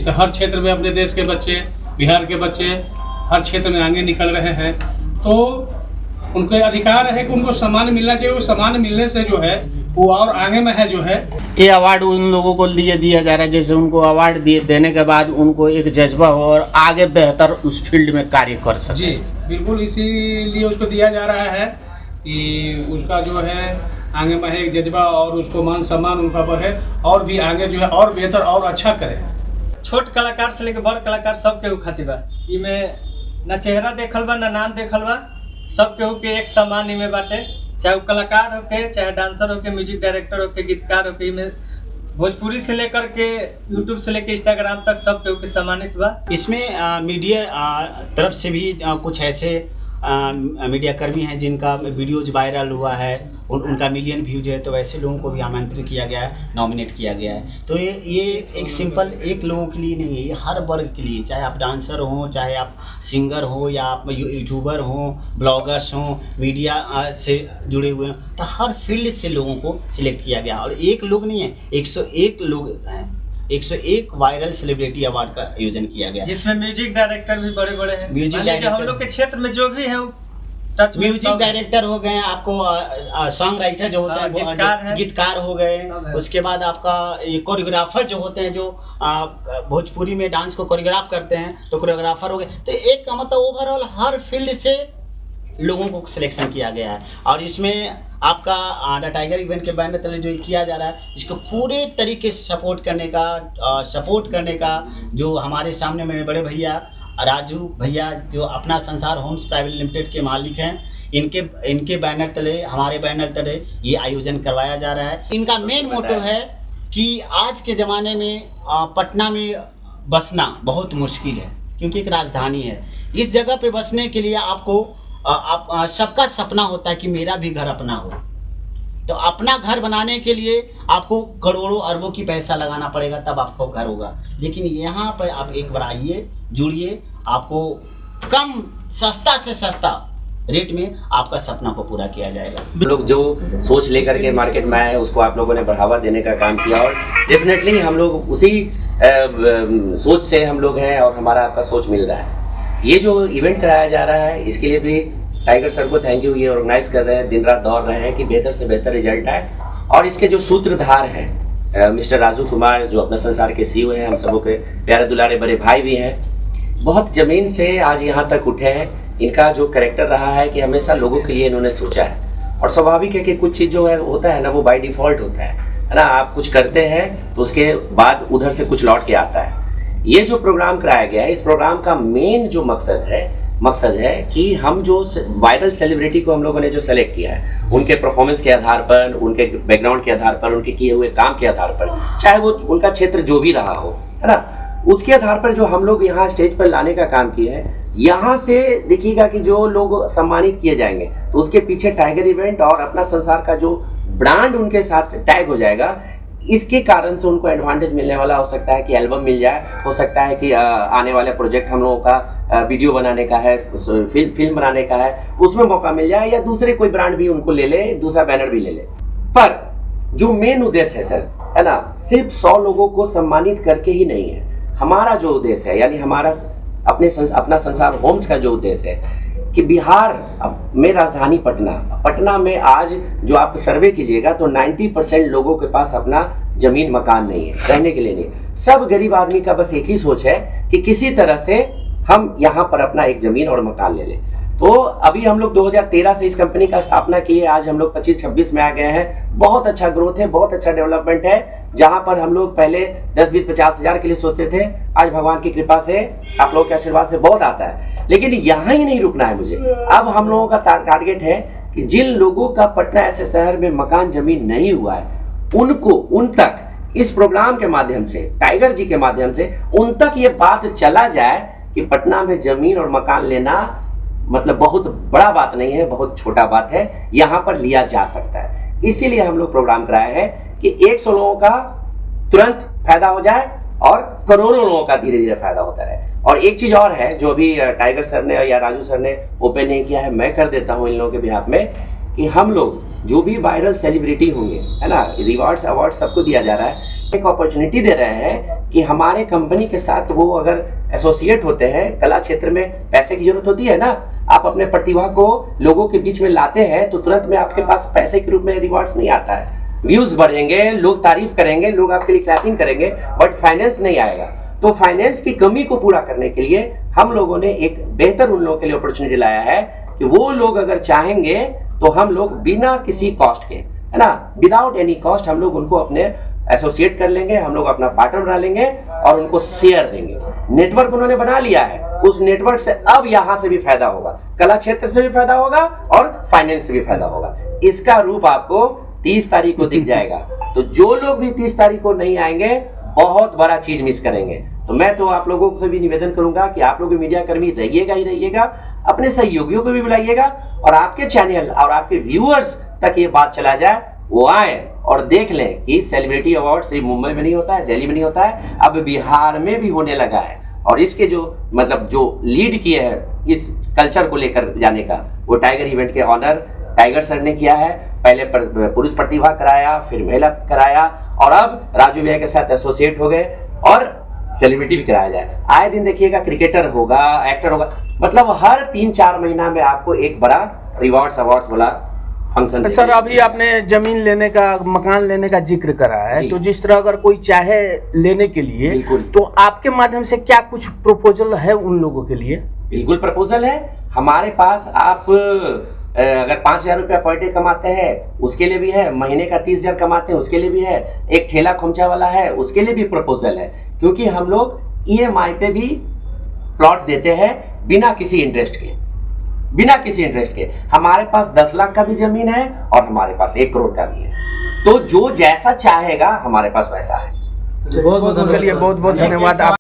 इस हर क्षेत्र में अपने देश के बच्चे, बिहार के बच्चे हर क्षेत्र में आगे निकल रहे हैं, तो उनके अधिकार है कि उनको सम्मान मिलना चाहिए। वो सम्मान मिलने से जो है वो और आगे में है जो है। ये अवार्ड उन लोगों को लिए दिया जा रहा है जैसे उनको अवार्ड देने के बाद उनको एक जज्बा हो और आगे बेहतर उस फील्ड में कार्य कर सके। जी बिल्कुल, इसीलिए उसको दिया जा रहा है कि उसका जो है आगे में एक जज्बा और उसको मान सम्मान उनका बढ़े और भी आगे जो है और बेहतर और अच्छा करे। छोट कलाकार से लेकर बड़ कलाकार सब केहू खातिर बा। इमे ना चेहरा देखल बा ना नाम देखल बा, सब केहू के एक समान इमे बाटे। चाहे वो कलाकार होके, चाहे डांसर होके, म्यूजिक डायरेक्टर होके, गीतकार होके, इमे भोजपुरी से लेकर के यूट्यूब से लेकर इंस्टाग्राम तक सब केहू के सम्मानित बा। इसमें मीडिया तरफ से भी कुछ ऐसे मीडिया कर्मी हैं जिनका वीडियोज वायरल हुआ है, उनका मिलियन व्यूज है, तो वैसे लोगों को भी आमंत्रित किया गया है, नॉमिनेट किया गया है। तो ये एक सिंपल एक लोगों के लिए नहीं है, ये हर वर्ग के लिए, चाहे आप डांसर हो, चाहे आप सिंगर हो, या आप यूट्यूबर हो, ब्लॉगर्स हो, मीडिया से जुड़े हुए हैं, तो हर फील्ड से लोगों को सिलेक्ट किया गया। और एक लोग नहीं है, 101 लोग हैं, 101 वायरल सेलिब्रिटी अवार्ड का आयोजन किया गया, जिसमें म्यूजिक डायरेक्टर भी बड़े बड़े हैं। म्यूजिक डायरेक्टर हम लोग के क्षेत्र में जो भी है टच म्यूजिक डायरेक्टर हो गए, आपको सॉन्ग राइटर जो होता है, गीतकार हो गए, उसके बाद आपका ये कोरियोग्राफर जो होते हैं, जो भोजपुरी में डांस को कोरियोग्राफ करते हैं, तो कोरियोग्राफर हो गए। तो एक का मतलब ओवरऑल हर फील्ड से लोगों को सिलेक्शन किया गया है। और इसमें आपका द टाइगर इवेंट के बैनर तले जो किया जा रहा है, इसको पूरे तरीके से सपोर्ट करने का जो हमारे सामने मेरे बड़े भैया राजू भैया जो अपना संसार होम्स प्राइवेट लिमिटेड के मालिक हैं, इनके बैनर तले, हमारे बैनर तले ये आयोजन करवाया जा रहा है। इनका मेन मोटो है कि आज के ज़माने में पटना में बसना बहुत मुश्किल है, क्योंकि एक राजधानी है। इस जगह पे बसने के लिए आपको सबका सपना होता है कि मेरा भी घर अपना हो। तो अपना घर बनाने के लिए आपको करोड़ों अरबों की पैसा लगाना पड़ेगा, तब आपको घर होगा। लेकिन यहाँ पर आप एक बार आइए, जुड़िए, आपको कम सस्ता से सस्ता रेट में आपका सपना को पूरा किया जाएगा। लोग जो सोच लेकर के मार्केट में आए हैं, उसको आप लोगों ने बढ़ावा देने का काम किया, और डेफिनेटली हम लोग उसी सोच से हम लोग हैं और हमारा आपका सोच मिल रहा है। ये जो इवेंट कराया जा रहा है, इसके लिए भी टाइगर सर को थैंक यू। ये ऑर्गेनाइज कर रहे हैं, दिन रात दौड़ रहे हैं कि बेहतर से बेहतर रिजल्ट आए। और इसके जो सूत्रधार हैं मिस्टर राजू कुमार, जो अपना संसार के सीईओ हैं, हम सबों के प्यारे दुलारे बड़े भाई भी हैं, बहुत ज़मीन से आज यहाँ तक उठे हैं। इनका जो कैरेक्टर रहा है कि हमेशा लोगों के लिए इन्होंने सोचा है, और स्वाभाविक है कि कुछ चीज़ जो है होता है ना, वो बाय डिफ़ॉल्ट होता है ना। आप कुछ करते हैं तो उसके बाद उधर से कुछ लौट के आता है। ये जो प्रोग्राम कराया गया है, इस प्रोग्राम का मेन जो मकसद है कि हम जो वायरल सेलिब्रिटी को हम लोगों ने जो सेलेक्ट किया है, उनके परफॉर्मेंस के आधार पर, उनके बैकग्राउंड के आधार पर, उनके किए हुए काम के आधार पर, चाहे वो उनका क्षेत्र जो भी रहा हो, है ना, उसके आधार पर जो हम लोग यहाँ स्टेज पर लाने का काम किया है। यहाँ से देखिएगा कि जो लोग सम्मानित किए जाएंगे, तो उसके पीछे टाइगर इवेंट और अपना संसार का जो ब्रांड उनके साथ टैग हो जाएगा। इसके कारण से उनको एडवांटेज मिलने वाला हो सकता है कि एल्बम मिल जाए, हो सकता है कि आने वाले प्रोजेक्ट हम लोगों का वीडियो बनाने का है, फिल्म बनाने का है, उसमें मौका मिल जाए, या दूसरे कोई ब्रांड भी उनको ले ले, दूसरा बैनर भी ले ले। पर जो मेन उद्देश्य है सर, है ना, सिर्फ 100 लोगों को सम्मानित करके ही नहीं है। हमारा जो उद्देश्य है, यानी हमारा अपना संसार होम्स का जो उद्देश्य है कि बिहार में राजधानी पटना में आज जो आप सर्वे कीजिएगा तो 90% लोगों के पास अपना जमीन मकान नहीं है, रहने के लिए नहीं। सब गरीब आदमी का बस एक ही सोच है कि किसी तरह से हम यहाँ पर अपना एक जमीन और मकान ले लें। तो अभी हम लोग 2013 से इस कंपनी का स्थापना किए, आज हम लोग 25-26 में आ गए हैं। बहुत अच्छा ग्रोथ है, बहुत अच्छा डेवलपमेंट है। जहां पर हम लोग पहले 10, 20, 50 हज़ार के लिए सोचते थे, आज भगवान की कृपा से, आप लोगों के आशीर्वाद से बहुत आता है। लेकिन यहाँ ही नहीं रुकना है मुझे। अब हम लोगों का टारगेट है कि जिन लोगों का पटना ऐसे शहर में मकान जमीन नहीं हुआ है, उन तक इस प्रोग्राम के माध्यम से, टाइगर जी के माध्यम से उन तक ये बात चला जाए कि पटना में जमीन और मकान लेना मतलब बहुत बड़ा बात नहीं है, बहुत छोटा बात है, यहाँ पर लिया जा सकता है। इसीलिए हम लोग प्रोग्राम कराए हैं कि 100 लोगों का तुरंत फायदा हो जाए और करोड़ों लोगों का धीरे धीरे फायदा होता रहे। और एक चीज और है जो अभी टाइगर सर ने या राजू सर ने ओपन नहीं किया है, मैं कर देता हूँ इन लोगों के बिहाफ में, कि हम लोग जो भी वायरल सेलिब्रिटी होंगे, है ना, रिवार्ड्स अवार्ड सबको दिया जा रहा है, एक अपॉर्चुनिटी दे रहे हैं कि हमारे कंपनी के साथ वो अगर एसोसिएट होते हैं, कला क्षेत्र में पैसे की जरूरत होती है ना, आप अपने प्रतिभा को लोगों के बीच में लाते हैं तो तुरंत में आपके पास पैसे के रूप में रिवॉर्ड्स नहीं आता है। व्यूज बढ़ेंगे, लोग तारीफ करेंगे, लोग आपके लिए क्लैपिंग करेंगे, बट फाइनेंस नहीं आएगा। तो फाइनेंस की कमी को पूरा करने के लिए हम लोगों ने एक बेहतर उन लोगों के लिए अपॉर्चुनिटी लाया है कि वो लोग अगर चाहेंगे तो हम लोग बिना किसी कॉस्ट के, है ना, विदाउट एनी कॉस्ट हम लोग उनको अपने एसोसिएट कर लेंगे, हम लोग अपना पार्टनर बना लेंगे और उनको शेयर देंगे। नेटवर्क उन्होंने बना लिया है, उस नेटवर्क से अब यहाँ से भी फायदा होगा, कला क्षेत्र से भी फायदा होगा और फाइनेंस से भी फायदा होगा। इसका रूप आपको 30 तारीख को दिख जाएगा। तो जो लोग भी 30 तारीख को नहीं आएंगे बहुत बड़ा चीज मिस करेंगे। तो मैं तो आप लोगों से भी निवेदन करूंगा कि आप लोग मीडिया कर्मी रहिएगा ही रहिएगा, अपने सहयोगियों को भी बुलाइएगा और आपके चैनल और आपके व्यूअर्स तक ये बात चला जाए, वो आए और देख लें कि सेलिब्रिटी अवार्ड सिर्फ मुंबई में नहीं होता है, दिल्ली में नहीं होता है, अब बिहार में भी होने लगा है। और इसके जो मतलब जो लीड किए हैं इस कल्चर को लेकर जाने का, वो टाइगर इवेंट के ऑनर टाइगर सर ने किया है। पहले पुरुष प्रतिभा कराया, फिर महिला कराया और अब राजू भैया के साथ एसोसिएट हो गए और सेलिब्रिटी भी कराया जाए। आए दिन देखिएगा क्रिकेटर होगा, एक्टर होगा, मतलब हर 3-4 महीना में आपको एक बड़ा रिवॉर्ड्स अवार्ड्स वाला फंक्शन। सर अभी आपने जमीन लेने का, मकान लेने का जिक्र करा है, तो जिस तरह अगर कोई चाहे लेने के लिए तो आपके माध्यम से क्या कुछ प्रपोजल है उन लोगों के लिए? बिल्कुल प्रपोजल है हमारे पास। आप अगर 5,000 रुपया पर डे कमाते हैं उसके लिए भी है, महीने का 30,000 कमाते हैं उसके लिए भी है, एक ठेला खोमचा वाला है उसके लिए भी प्रपोजल है, क्योंकि हम लोग EMI पे भी प्लॉट देते हैं बिना किसी इंटरेस्ट के, बिना किसी इंटरेस्ट के। हमारे पास 10 लाख का भी जमीन है और हमारे पास 1 करोड़ का भी है। तो जो जैसा चाहेगा हमारे पास वैसा है। चलिए बहुत बहुत धन्यवाद।